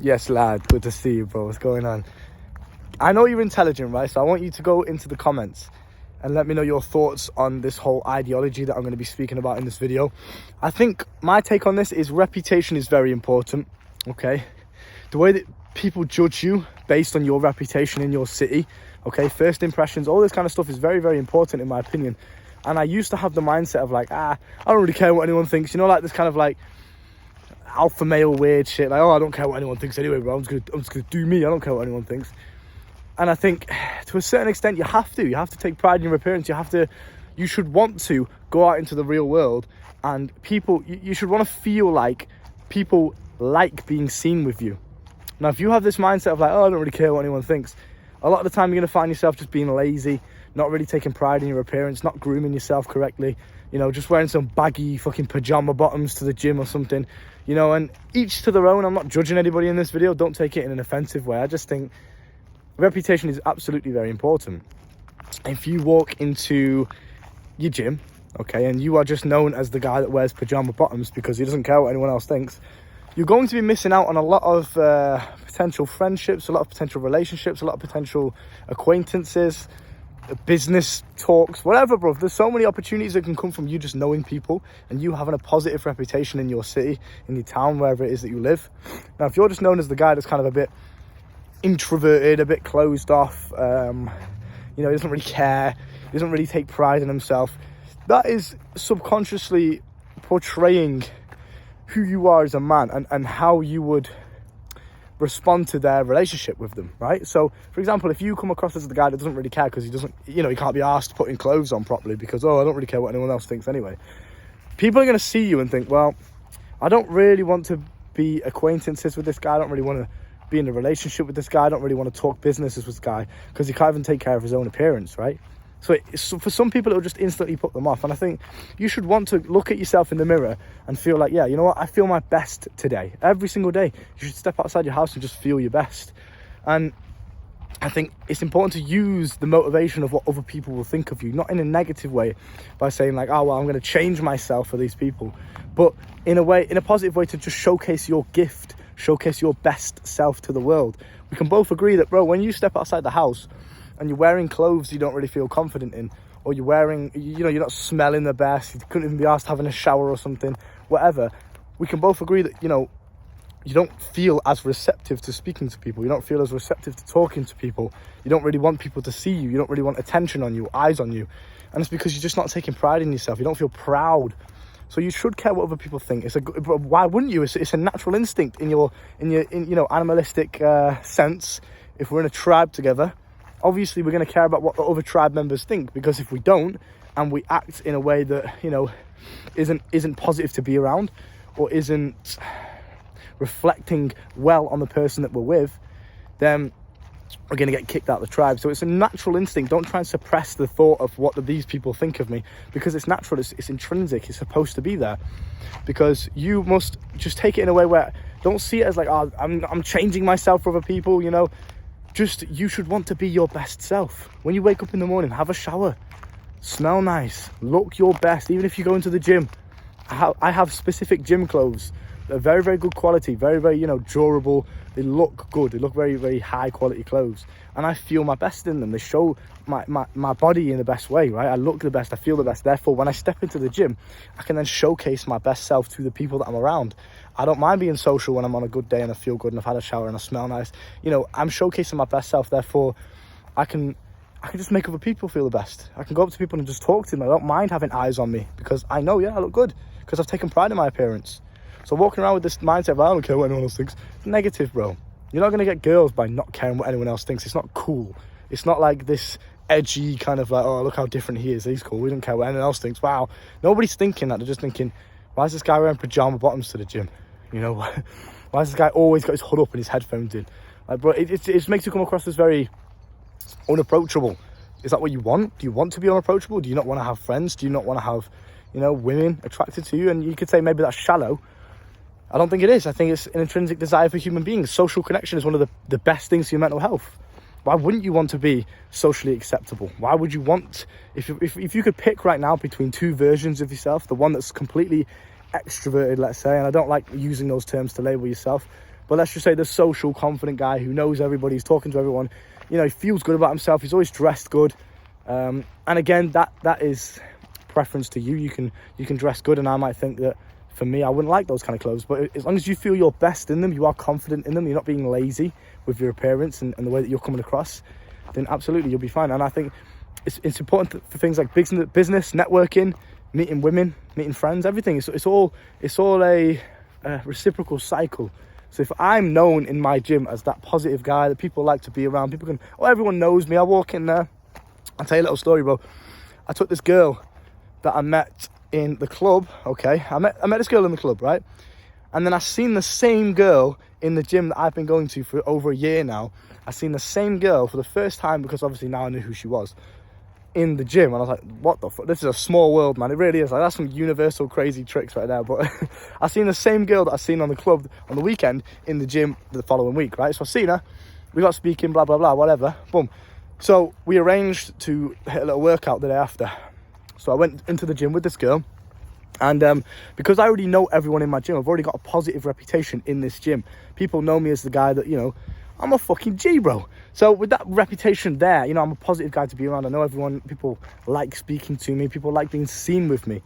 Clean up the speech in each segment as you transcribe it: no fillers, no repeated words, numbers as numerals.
Yes, lad. Good to see you, bro. What's going on? I know you're intelligent, right? So I want you to go into the comments and let me know your thoughts on this whole ideology that I'm going to be speaking about in this video. I think my take on this is reputation is very important, okay? The way that people judge you based on your reputation in your city, okay? First impressions, all this kind of stuff is very, very important in my opinion. And I used to have the mindset of like, I don't really care what anyone thinks. You know, like this kind of like alpha male weird shit, like, I don't care what anyone thinks anyway, bro. I'm just gonna do me. I don't care what anyone thinks. And I think to a certain extent you have to take pride in your appearance. You should want to go out into the real world, and people, you should want to feel like people like being seen with you. Now if you have this mindset of like, I don't really care what anyone thinks, a lot of the time you're going to find yourself just being lazy, not really taking pride in your appearance, not grooming yourself correctly, you know, just wearing some baggy fucking pajama bottoms to the gym or something, you know. And each to their own. I'm not judging anybody in this video. Don't take it in an offensive way. I just think reputation is absolutely very important. If you walk into your gym, okay, and you are just known as the guy that wears pajama bottoms because he doesn't care what anyone else thinks, you're going to be missing out on a lot of potential friendships, a lot of potential relationships, a lot of potential acquaintances, business talks, whatever, bro. There's so many opportunities that can come from you just knowing people and you having a positive reputation in your city, in your town, wherever it is that you live. Now if you're just known as the guy that's kind of a bit introverted, a bit closed off, you know, he doesn't really care, he doesn't really take pride in himself, that is subconsciously portraying who you are as a man and how you would respond to their relationship with them, right? So for example, if you come across as the guy that doesn't really care because he doesn't, you know, he can't be asked putting clothes on properly because, I don't really care what anyone else thinks anyway, people are going to see you and think, well, I don't really want to be acquaintances with this guy, I don't really want to be in a relationship with this guy, I don't really want to talk businesses with this guy because he can't even take care of his own appearance, right? So for some people, it'll just instantly put them off. And I think you should want to look at yourself in the mirror and feel like, yeah, you know what? I feel my best today. Every single day, you should step outside your house and just feel your best. And I think it's important to use the motivation of what other people will think of you, not in a negative way by saying like, I'm going to change myself for these people, but in a positive way to just showcase your gift, showcase your best self to the world. We can both agree that, bro, when you step outside the house and you're wearing clothes you don't really feel confident in, or you're wearing, you know, you're not smelling the best, you couldn't even be asked having a shower or something, whatever, we can both agree that, you know, you don't feel as receptive to speaking to people, you don't feel as receptive to talking to people, you don't really want people to see you, you don't really want attention on you, eyes on you, and it's because you're just not taking pride in yourself, you don't feel proud. So you should care what other people think. Why wouldn't you? It's a natural instinct in your you know, animalistic sense. If we're in a tribe together, obviously we're going to care about what the other tribe members think, because if we don't and we act in a way that, you know, isn't positive to be around or isn't reflecting well on the person that we're with, then we're going to get kicked out of the tribe. So it's a natural instinct. Don't try and suppress the thought of what these people think of me, because it's natural, it's intrinsic, it's supposed to be there. Because you must just take it in a way where, don't see it as like, I'm changing myself for other people, you know. Just, you should want to be your best self. When you wake up in the morning, have a shower, smell nice, look your best. Even if you go into the gym, I have specific gym clothes. They're very, very good quality, very, very, you know, durable. They look good. They look very, very high quality clothes. And I feel my best in them. They show my body in the best way, right? I look the best, I feel the best. Therefore, when I step into the gym, I can then showcase my best self to the people that I'm around. I don't mind being social when I'm on a good day and I feel good and I've had a shower and I smell nice. You know, I'm showcasing my best self. Therefore, I can just make other people feel the best. I can go up to people and just talk to them. I don't mind having eyes on me because I know, I look good because I've taken pride in my appearance. So walking around with this mindset of, I don't care what anyone else thinks, it's negative, bro. You're not going to get girls by not caring what anyone else thinks. It's not cool. It's not like this edgy kind of like, look how different he is. He's cool. We don't care what anyone else thinks. Wow. Nobody's thinking that. They're just thinking, why is this guy wearing pajama bottoms to the gym? You know, why is this guy always got his hood up and his headphones in? Like, bro, it makes you come across as very unapproachable. Is that what you want? Do you want to be unapproachable? Do you not want to have friends? Do you not want to have, you know, women attracted to you? And you could say maybe that's shallow. I don't think it is. I think it's an intrinsic desire for human beings. Social connection is one of the best things for your mental health. Why wouldn't you want to be socially acceptable? Why would you want, if you could pick right now between two versions of yourself, the one that's completely extroverted, let's say, and I don't like using those terms to label yourself, but let's just say the social, confident guy who knows everybody, he's talking to everyone, you know, he feels good about himself, he's always dressed good. And again, that is preference to you. You can dress good, and I might think that for me, I wouldn't like those kind of clothes, but as long as you feel your best in them, you are confident in them, you're not being lazy with your appearance and the way that you're coming across, then absolutely you'll be fine. And I think it's important for things like business, networking, meeting women, meeting friends, everything. It's all a reciprocal cycle. So if I'm known in my gym as that positive guy that people like to be around, people can, oh, everyone knows me, I walk in there. I'll tell you a little story, bro. I took this girl that I met in the club, okay? I met this girl in the club, right? And then I seen the same girl in the gym that I've been going to for over a year now. I seen the same girl for the first time, because obviously now I knew who she was, in the gym. And I was like, what the fuck? This is a small world, man. It really is. Like, that's some universal crazy tricks right there. But I seen the same girl that I seen on the club on the weekend in the gym the following week, right? So I seen her, we got speaking, blah, blah, blah, whatever, boom. So we arranged to hit a little workout the day after. So I went into the gym with this girl, and because I already know everyone in my gym, I've already got a positive reputation in this gym. People know me as the guy that, you know, I'm a fucking G, bro. So with that reputation there, you know, I'm a positive guy to be around. I know everyone, people like speaking to me, people like being seen with me.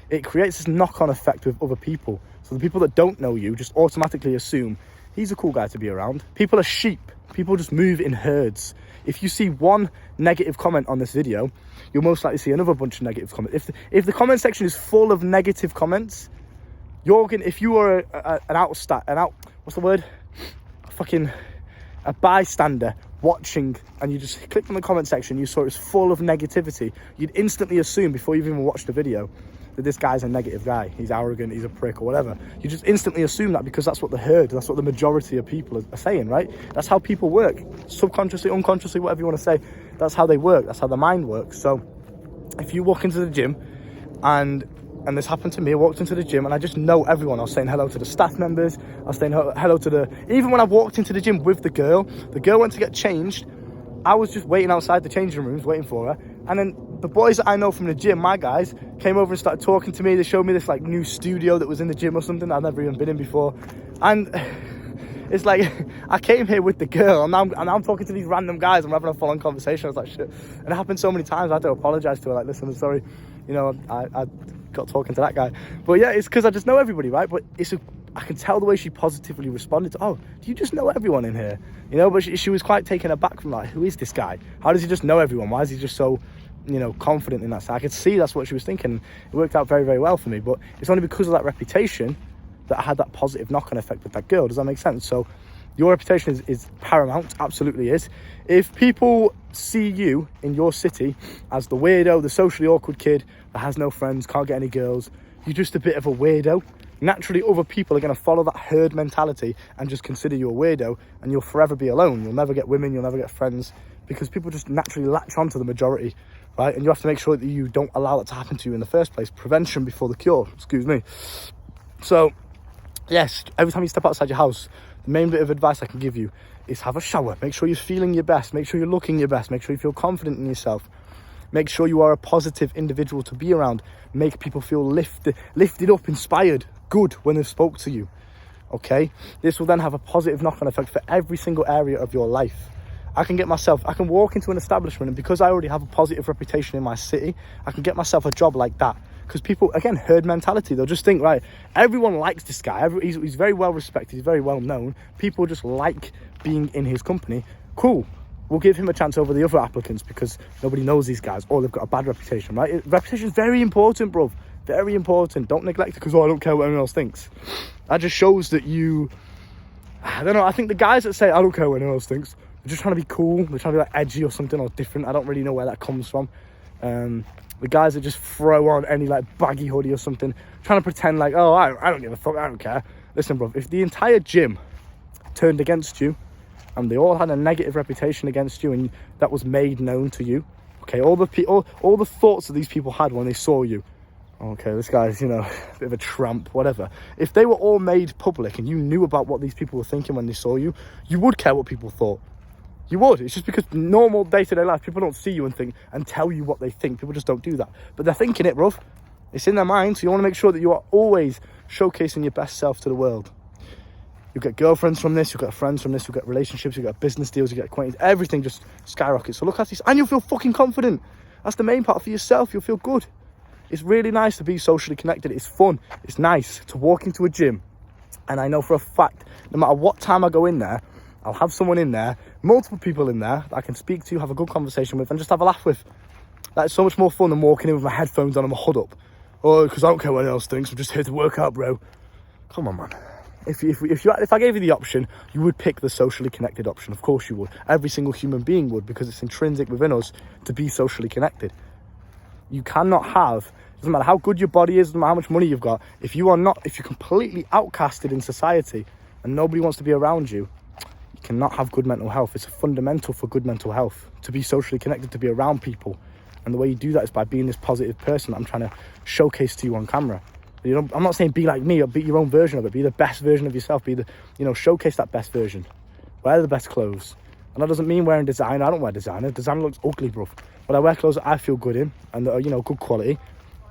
It creates this knock-on effect with other people. So the people that don't know you just automatically assume he's a cool guy to be around. People are sheep. People just move in herds. If you see one negative comment on this video, you'll most likely see another bunch of negative comments. If the comment section is full of negative comments, if you are a bystander watching, and you just clicked on the comment section, you saw it's full of negativity, you'd instantly assume before you've even watched the video that this guy's a negative guy, he's arrogant, he's a prick or whatever. You just instantly assume that because that's what that's what the majority of people are saying, right? That's how people work, subconsciously, unconsciously, whatever you want to say. That's how they work, that's how the mind works. So if you walk into the gym, and this happened to me, I walked into the gym and I just know everyone. I was saying hello to the staff members, I was saying hello to even when I walked into the gym with the girl went to get changed, I was just waiting outside the changing rooms, waiting for her. And then the boys that I know from the gym, my guys, came over and started talking to me. They showed me this like new studio that was in the gym or something that I've never even been in before. And it's like, I came here with the girl, and now I'm talking to these random guys. I'm having a full-on conversation. I was like, shit. And it happened so many times, I had to apologize to her. Like, listen, I'm sorry. You know, I got talking to that guy. But yeah, it's because I just know everybody, right? But I can tell the way she positively responded to, oh, do you just know everyone in here? You know, but she was quite taken aback from like, who is this guy? How does he just know everyone? Why is he just so, you know, confident in that side? I could see that's what she was thinking. It worked out very, very well for me. But it's only because of that reputation that I had that positive knock-on effect with that girl. Does that make sense? So your reputation is paramount, absolutely is. If people see you in your city as the weirdo, the socially awkward kid that has no friends, can't get any girls, you're just a bit of a weirdo, naturally other people are going to follow that herd mentality and just consider you a weirdo, and you'll forever be alone. You'll never get women, you'll never get friends, because people just naturally latch on to the majority, right? And you have to make sure that you don't allow that to happen to you in the first place. Prevention before the cure, excuse me. So yes, every time you step outside your house, the main bit of advice I can give you is have a shower. Make sure you're feeling your best. Make sure you're looking your best. Make sure you feel confident in yourself. Make sure you are a positive individual to be around. Make people feel lifted up, inspired, good when they've spoke to you. Okay? This will then have a positive knock-on effect for every single area of your life. I can walk into an establishment, and because I already have a positive reputation in my city, I can get myself a job like that. Because people, again, herd mentality, they'll just think, right, everyone likes this guy, he's very well respected, he's very well known, people just like being in his company. Cool, we'll give him a chance over the other applicants because nobody knows these guys, or they've got a bad reputation, right? Reputation is very important, bro, very important. Don't neglect it because, I don't care what anyone else thinks. That just shows that I don't know, I think the guys that say, I don't care what anyone else thinks, they're just trying to be cool, they're trying to be like edgy or something, or different. I don't really know where that comes from. The guys that just throw on any like baggy hoodie or something, trying to pretend like, oh, I don't give a fuck, I don't care. Listen, bro, if the entire gym turned against you and they all had a negative reputation against you and that was made known to you, okay, all the thoughts that these people had when they saw you, okay, this guy's, you know, a bit of a tramp, whatever. If they were all made public and you knew about what these people were thinking when they saw you, you would care what people thought. You would. It's just because normal day-to-day life, people don't see you and tell you what they think. People just don't do that. But they're thinking it, bruv. It's in their mind, so you want to make sure that you are always showcasing your best self to the world. You get girlfriends from this, you get friends from this, you get relationships, you get business deals, you get acquaintances, everything just skyrockets. So look at this, and you'll feel fucking confident. That's the main part for yourself. You'll feel good. It's really nice to be socially connected. It's fun. It's nice to walk into a gym, and I know for a fact, no matter what time I go in there, I'll have someone in there, multiple people in there that I can speak to, have a good conversation with, and just have a laugh with. That's so much more fun than walking in with my headphones on and my hood up. Oh, because I don't care what anyone else thinks. I'm just here to work out, bro. Come on, man. If I gave you the option, you would pick the socially connected option. Of course you would. Every single human being would, because it's intrinsic within us to be socially connected. You cannot have, doesn't matter how good your body is, doesn't matter how much money you've got, if you're completely outcasted in society and nobody wants to be around you, you cannot have good mental health. It's fundamental for good mental health to be socially connected, to be around people. And the way you do that is by being this positive person that I'm trying to showcase to you on camera. I'm not saying be like me, or be your own version of it. Be the best version of yourself. Showcase that best version. Wear the best clothes. And that doesn't mean wearing designer. I don't wear designer. Designer looks ugly, bruv. But I wear clothes that I feel good in and that are, good quality.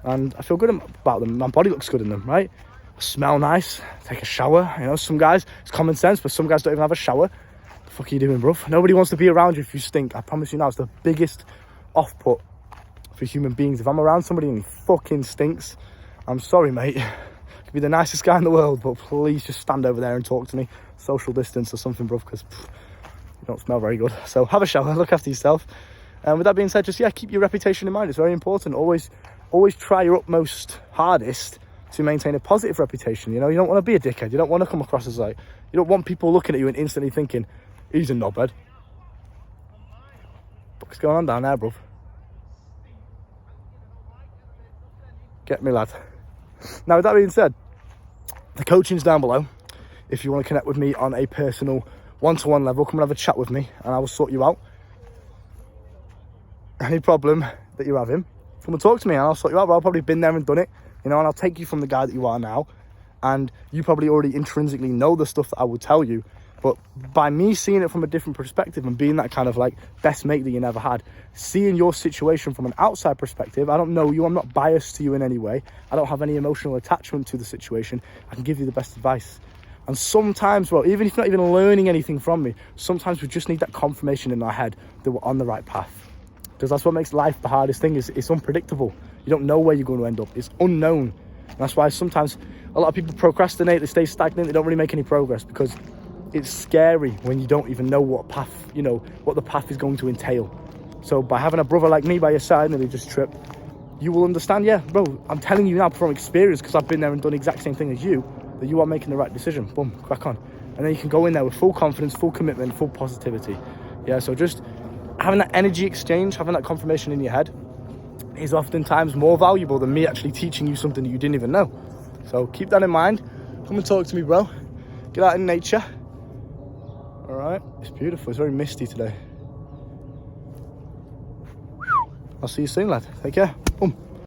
And I feel good about them. My body looks good in them, right? I smell nice. Take a shower. Some guys, it's common sense, but some guys don't even have a shower. What the fuck are you doing, bruv? Nobody wants to be around you if you stink. I promise you now, it's the biggest off-put for human beings. If I'm around somebody and he fucking stinks, I'm sorry, mate. I could be the nicest guy in the world, but please just stand over there and talk to me. Social distance or something, bruv, because you don't smell very good. So have a shower, look after yourself. And with that being said, just, keep your reputation in mind. It's very important. Always try your utmost hardest to maintain a positive reputation. You don't want to be a dickhead. You don't want to come across as you don't want people looking at you and instantly thinking, he's a knobhead. What's going on down there, bruv? Get me, lad. Now, with that being said, the coaching's down below. If you want to connect with me on a personal one-to-one level, come and have a chat with me and I will sort you out. Any problem that you're having, come and talk to me and I'll sort you out. But I've probably been there and done it, and I'll take you from the guy that you are now. And you probably already intrinsically know the stuff that I will tell you. But by me seeing it from a different perspective and being that kind of best mate that you never had, seeing your situation from an outside perspective, I don't know you, I'm not biased to you in any way. I don't have any emotional attachment to the situation. I can give you the best advice. And sometimes, even if you're not even learning anything from me, sometimes we just need that confirmation in our head that we're on the right path. Because that's what makes life the hardest thing, is it's unpredictable. You don't know where you're going to end up. It's unknown. And that's why sometimes a lot of people procrastinate, they stay stagnant, they don't really make any progress, because it's scary when you don't even know what path, what the path is going to entail. So by having a brother like me by your side and they just trip, you will understand, bro, I'm telling you now from experience, because I've been there and done the exact same thing as you, that you are making the right decision. Boom, crack on. And then you can go in there with full confidence, full commitment, full positivity. So just having that energy exchange, having that confirmation in your head is oftentimes more valuable than me actually teaching you something that you didn't even know. So keep that in mind. Come and talk to me, bro. Get out in nature. All right, it's beautiful. It's very misty today. I'll see you soon, lad. Take care. Boom.